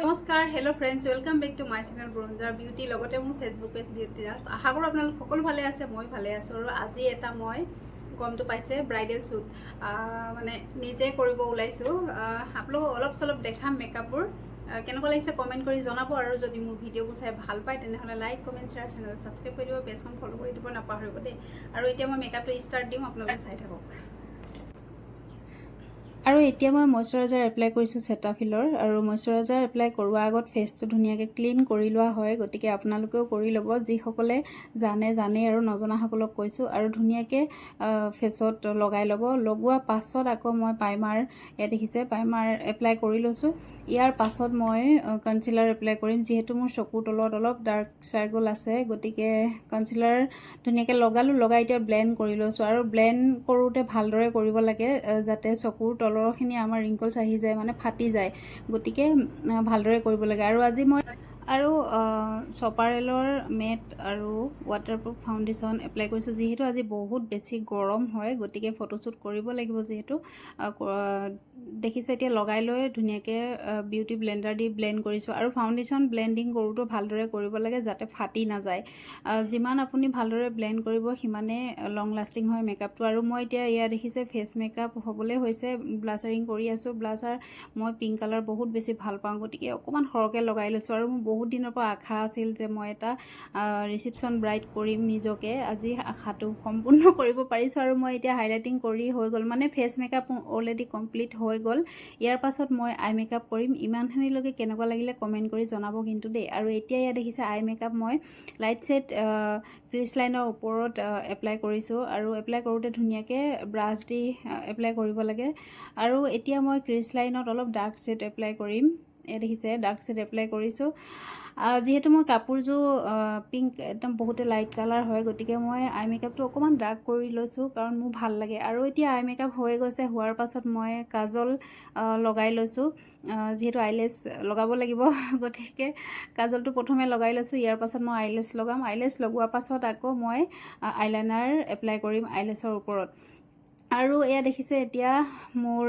নমস্কাৰ hello' friends welcome back to my channel bronzer Beauty লগতে মোৰ ফেচবুক পেজ বিউটি দাস আশা কৰোঁ আপোনালোক সকলো ভালে আছে মই ভালে আছোঁ আৰু আজি এটা মই গমটো পাইছে ব্ৰাইডেল শ্বুট মানে নিজে কৰিব ওলাইছোঁ আপোনালোকক অলপ চলপ দেখাম মেকআপবোৰ কেনেকুৱা লাগিছে কমেণ্ট কৰি জনাব আৰু যদি মোৰ ভিডিঅ'বোৰ চাই ভাল পায় তেনেহ'লে like comment share channel subscribe কৰি দিব পেজখন ফ'ল' কৰি দিব নাপাহৰিব দেই আৰু এতিয়া মই মেকআপটো ষ্টাৰ্ট দিওঁ আপোনালোকে চাই থাকক আৰু এতিয়া মই ময়শ্চাৰাইজাৰ এপ্লাই কৰিছোঁ চেটাফিলৰ আৰু ময়শ্চাৰাইজাৰ এপ্লাই কৰোৱাৰ আগত ফেচটো ধুনীয়াকৈ ক্লিন কৰি লোৱা হয় গতিকে আপোনালোকেও কৰি ল'ব যিসকলে জানে আৰু নজনাসকলক কৈছোঁ আৰু ধুনীয়াকৈ ফেচত লগাই ল'ব লগোৱাৰ পাছত আকৌ মই প্ৰাইমাৰ ইয়াত দেখিছে প্ৰাইমাৰ এপ্লাই কৰি লৈছোঁ ইয়াৰ পাছত মই কনচিলাৰ এপ্লাই কৰিম যিহেতু মোৰ চকুৰ তলত অলপ ডাৰ্ক চাৰ্কল আছে গতিকে কনচিলাৰ ধুনীয়াকৈ লগাই এতিয়া ব্লেণ্ড কৰি লৈছোঁ আৰু ব্লেণ্ড কৰোঁতে ভালদৰে কৰিব লাগে যাতে চকুৰ তলৰখিনি আমাৰ ৰিংকলছ আহি যায় মানে ফাটি যায় গতিকে ভালদৰে কৰিব লাগে আৰু আজি মই আৰু চপাৰেলৰ মেট আৰু ৱাটাৰপ্ৰুফ ফাউণ্ডেশ্যন এপ্লাই কৰিছোঁ যিহেতু আজি বহুত বেছি গৰম হয় গতিকে ফটোশ্বুট কৰিব লাগিব যিহেতু দেখিছে এতিয়া লগাই লৈ ধুনীয়াকৈ বিউটি ব্লেণ্ডাৰ দি ব্লেণ্ড কৰিছোঁ আৰু ফাউণ্ডেশ্যন ব্লেণ্ডিং কৰোঁতেও ভালদৰে কৰিব লাগে যাতে ফাটি নাযায় যিমান আপুনি ভালদৰে ব্লেণ্ড কৰিব সিমানে লং লাষ্টিং হয় মেকআপটো আৰু মই এতিয়া ইয়াত দেখিছে ফেচ মেকআপ হ'বলৈ হৈছে ব্লাচাৰিং কৰি আছোঁ ব্লাচাৰ মই পিংক কালাৰ বহুত বেছি ভাল পাওঁ গতিকে অকণমান সৰহকৈ লগাই লৈছোঁ আৰু মোৰ বহুত দিনৰ পৰা আশা আছিল যে মই এটা ৰিচিপশ্যন ব্ৰাইড কৰিম নিজকে আজি আশাটো সম্পূৰ্ণ কৰিব পাৰিছোঁ আৰু মই এতিয়া হাইলাইটিং কৰি হৈ গ'ল মানে ফেচ মেকআপ অলৰেডি কমপ্লিট হৈ গ'ল ইয়াৰ পাছত মই আই মেকআপ কৰিম ইমানখিনিলৈকে কেনেকুৱা লাগিলে কমেণ্ট কৰি জনাব কিন্তু দেই আৰু এতিয়া ইয়াত দেখিছে আই মেকআপ মই লাইট ছেট ক্ৰিজ লাইনৰ ওপৰত এপ্লাই কৰিছোঁ আৰু এপ্লাই কৰোঁতে ধুনীয়াকৈ ব্ৰাছ দি এপ্লাই কৰিব লাগে আৰু এতিয়া মই ক্ৰিজ লাইনত অলপ ডাৰ্ক ছেট এপ্লাই কৰিম দেখিছে ডাৰ্ক ছেট এপ্লাই কৰিছোঁ যিহেতু মই কাপোৰযোৰ পিংক একদম বহুতে লাইট কালাৰ হয় গতিকে মই আই মেকআপটো অকণমান ডাৰ্ক কৰি লৈছোঁ কাৰণ মোৰ ভাল লাগে আৰু এতিয়া আই মেকআপ হৈ গৈছে হোৱাৰ পাছত মই কাজল লগাই লৈছোঁ যিহেতু আইলেছ লগাব লাগিব গতিকে কাজলটো প্ৰথমে লগাই লৈছোঁ ইয়াৰ পাছত মই আইলেছ লগাম আইলেছ লগোৱাৰ পাছত আকৌ মই আইলাইনাৰ এপ্লাই কৰিম আইলেছৰ ওপৰত আৰু এয়া দেখিছে এতিয়া মোৰ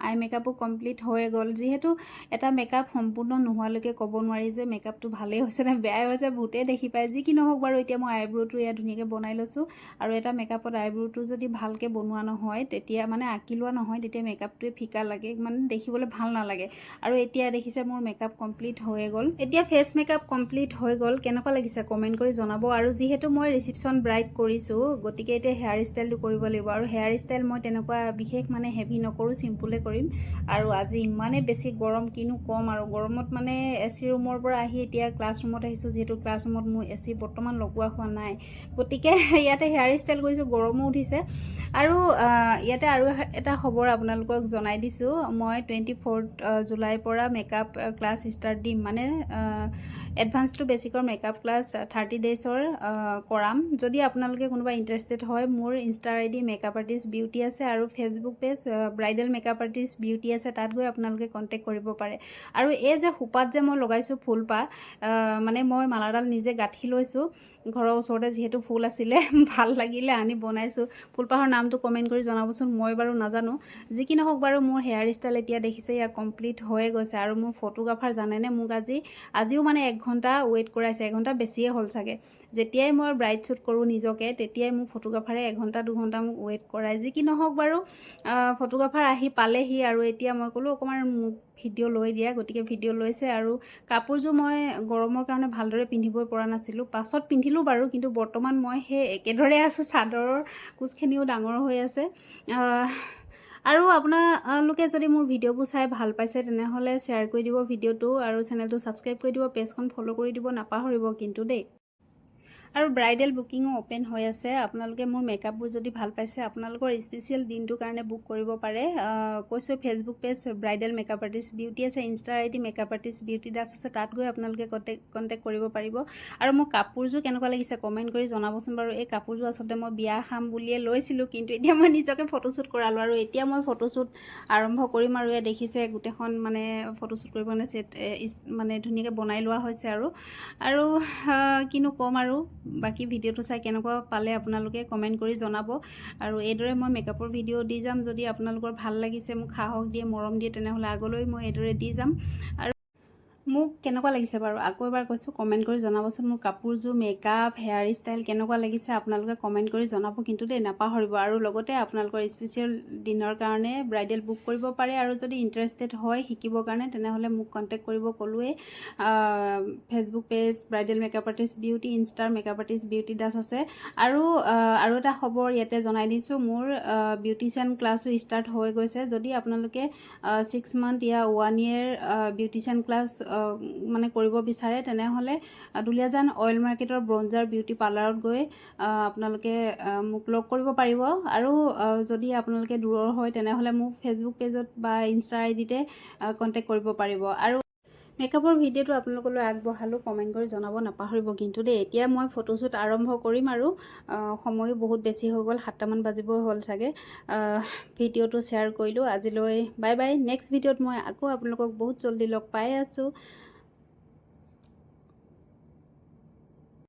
আই মেকআপো কমপ্লিট হৈ গ'ল যিহেতু এটা মেকআপ সম্পূৰ্ণ নোহোৱালৈকে ক'ব নোৱাৰি যে মেকআপটো ভালেই হৈছে নে বেয়াই হৈছে বহুতেই দেখি পায় যি কি নহওক বাৰু এতিয়া মই আইব্ৰ'টো এয়া ধুনীয়াকৈ বনাই লৈছোঁ আৰু এটা মেকআপত আইব্ৰ'টো যদি ভালকৈ বনোৱা নহয় তেতিয়া মানে আঁকি লোৱা নহয় তেতিয়া মেকআপটোৱে ফিকা লাগে মানে দেখিবলৈ ভাল নালাগে আৰু এতিয়া দেখিছে মোৰ মেকআপ কমপ্লিট হৈ গ'ল এতিয়া ফেচ মেকআপ কমপ্লিট হৈ গ'ল কেনেকুৱা লাগিছে কমেণ্ট কৰি জনাব আৰু যিহেতু মই ৰিচিপশ্যন ব্ৰাইড কৰিছোঁ গতিকে এতিয়া হেয়াৰ ষ্টাইলটো কৰিব লাগিব আৰু হেয়াৰ ষ্টাইল মই তেনেকুৱা বিশেষ মানে হেভি নকৰোঁ চিম্পুলে কৰিম আৰু আজি ইমানেই বেছি গৰম কিনো কম আৰু গৰমত মানে এচি ৰুমৰ পৰা আহি এতিয়া ক্লাছ ৰুমত আহিছোঁ যিহেতু ক্লাছ ৰুমত মোৰ এচি বৰ্তমান লগোৱা হোৱা নাই গতিকে ইয়াতে হেয়াৰ ষ্টাইল কৰিছোঁ গৰমো উঠিছে আৰু ইয়াতে আৰু এটা খবৰ আপোনালোকক জনাই দিছোঁ মই 24 জুলাইৰ পৰা মেকআপ ক্লাছ ষ্টাৰ্ট দিম মানে এডভান্স টু বেচিকৰ মেকআপ ক্লাছ 30 ডেইজৰ কৰাম যদি আপোনালোকে কোনোবা ইণ্টাৰেষ্টেড হয় মোৰ Insta ID makeup artist Beauty আছে আৰু Facebook page bridal makeup artist Beauty আছে তাত গৈ আপোনালোকে কণ্টেক্ট কৰিব পাৰে আৰু এই যে খোপাত যে মই লগাইছোঁ ফুলপাহ মানে মই মালাডাল নিজে গাঁঠি লৈছোঁ ঘৰৰ ওচৰতে যিহেতু ফুল আছিলে ভাল লাগিলে আনি বনাইছোঁ ফুলপাহৰ নামটো কমেণ্ট কৰি জনাবচোন মই বাৰু নাজানো যি কি নহওক বাৰু মোৰ হেয়াৰ ষ্টাইল এতিয়া দেখিছে ইয়াৰ কমপ্লিট হৈ গৈছে আৰু মোৰ ফটোগ্ৰাফাৰ জানেনে মোক আজিও মানে 1 ঘণ্টা ৱেইট কৰাইছে 1 ঘণ্টা বেছিয়ে হ'ল চাগে যেতিয়াই মই ব্ৰাইড শ্বুট কৰোঁ নিজকে তেতিয়াই মোক ফটোগ্ৰাফাৰে 1 ঘণ্টা 2 ঘণ্টা মোক ৱেইট কৰায় যি কি নহওক বাৰু ফটোগ্ৰাফাৰ আহি পালেহি আৰু এতিয়া মই ক'লোঁ অকণমান মোক ভিডিঅ' লৈ দিয়া গতিকে ভিডিঅ' লৈছে আৰু কাপোৰযোৰ মই গৰমৰ কাৰণে ভালদৰে পিন্ধিবই পৰা নাছিলোঁ পাছত পিন্ধিলোঁ বাৰু কিন্তু বৰ্তমান মই সেই একেদৰে আছোঁ চাদৰৰ কোচখিনিও ডাঙৰ হৈ আছে আৰু আপোনালোকে যদি মোৰ ভিডিঅ'বোৰ চাই ভাল পাইছে তেনেহ'লে শ্বেয়াৰ কৰি দিব ভিডিঅ'টো আৰু চেনেলটো ছাবস্ক্ৰাইব কৰি দিব পেজখন ফ'ল' কৰি দিব নাপাহৰিব কিন্তু দেই আৰু ব্ৰাইডেল বুকিঙো অ'পেন হৈ আছে আপোনালোকে মোৰ মেকআপবোৰ যদি ভাল পাইছে আপোনালোকৰ স্পেচিয়েল দিনটোৰ কাৰণে বুক কৰিব পাৰে কৈছোঁ Facebook page bridal makeup artist Beauty আছে insta ID makeup artist Beauty Das আছে তাত গৈ আপোনালোকে কণ্টেক্ট কৰিব পাৰিব আৰু মোৰ কাপোৰযোৰ কেনেকুৱা লাগিছে কমেণ্ট কৰি জনাবচোন বাৰু এই কাপোৰযোৰ আচলতে মই বিয়া খাম বুলিয়ে লৈছিলোঁ কিন্তু এতিয়া মই নিজকে ফটোশ্বুট কৰালোঁ আৰু এতিয়া মই ফটোশ্বুট আৰম্ভ কৰিম আৰু এয়া দেখিছে গোটেইখন মানে ফটোশ্বুট কৰিব মানে ছেট মানে ধুনীয়াকৈ বনাই লোৱা হৈছে আৰু কিনো ক'ম আৰু বাকী ভিডিঅ'টো চাই কেনেকুৱা পালে আপোনালোকে কমেণ্ট কৰি জনাব আৰু এইদৰে মই মেকআপৰ ভিডিঅ' দি যাম যদি আপোনালোকৰ ভাল লাগিছে মোক সাহস দিয়ে মৰম দিয়ে তেনেহ'লে আগলৈ মই এইদৰে দি যাম আৰু মোক কেনেকুৱা লাগিছে বাৰু আকৌ এবাৰ কৈছোঁ কমেণ্ট কৰি জনাবচোন মোৰ কাপোৰযোৰ মেকআপ হেয়াৰ ষ্টাইল কেনেকুৱা লাগিছে আপোনালোকে কমেণ্ট কৰি জনাব কিন্তু দেই নাপাহৰিব আৰু লগতে আপোনালোকৰ স্পেচিয়েল দিনৰ কাৰণে ব্ৰাইডেল বুক কৰিব পাৰে আৰু যদি ইণ্টাৰেষ্টেড হয় শিকিবৰ কাৰণে তেনেহ'লে মোক কণ্টেক্ট কৰিব ক'লোৱেই Facebook page bridal makeup artist Beauty ইনষ্টাৰ মেকআপ আৰ্টিষ্ট বিউটি দাস আছে আৰু এটা খবৰ ইয়াতে জনাই দিছোঁ মোৰ বিউটিচিয়ান ক্লাছো ষ্টাৰ্ট হৈ গৈছে যদি আপোনালোকে 6 মান্থ ইয়া 1 year বিউটিচিয়ান ক্লাছ মানে কৰিব বিচাৰে তেনেহ'লে দুলীয়াজান অইল মাৰ্কেটৰ ব্ৰঞ্জাৰ বিউটি পাৰ্লাৰত গৈ আপোনালোকে মোক লগ কৰিব পাৰিব আৰু যদি আপোনালোকে দূৰৰ হয় তেনেহ'লে মোক ফেচবুক পেজত বা ইনষ্টা আইডিতে কণ্টেক্ট কৰিব পাৰিব আৰু মেকআপৰ ভিডিঅ'টো আপোনালোকলৈ আগবঢ়ালোঁ কমেণ্ট কৰি জনাব নাপাহৰিব কিন্তু দেই এতিয়া মই ফটোশ্বুট আৰম্ভ কৰিম আৰু সময়ো বহুত বেছি হৈ গ'ল 7টামান বাজিবই হ'ল চাগে ভিডিঅ'টো শ্বেয়াৰ কৰিলোঁ আজিলৈ বাই বাই নেক্সট ভিডিঅ'ত মই আকৌ আপোনালোকক বহুত জলদি লগ পাই আছোঁ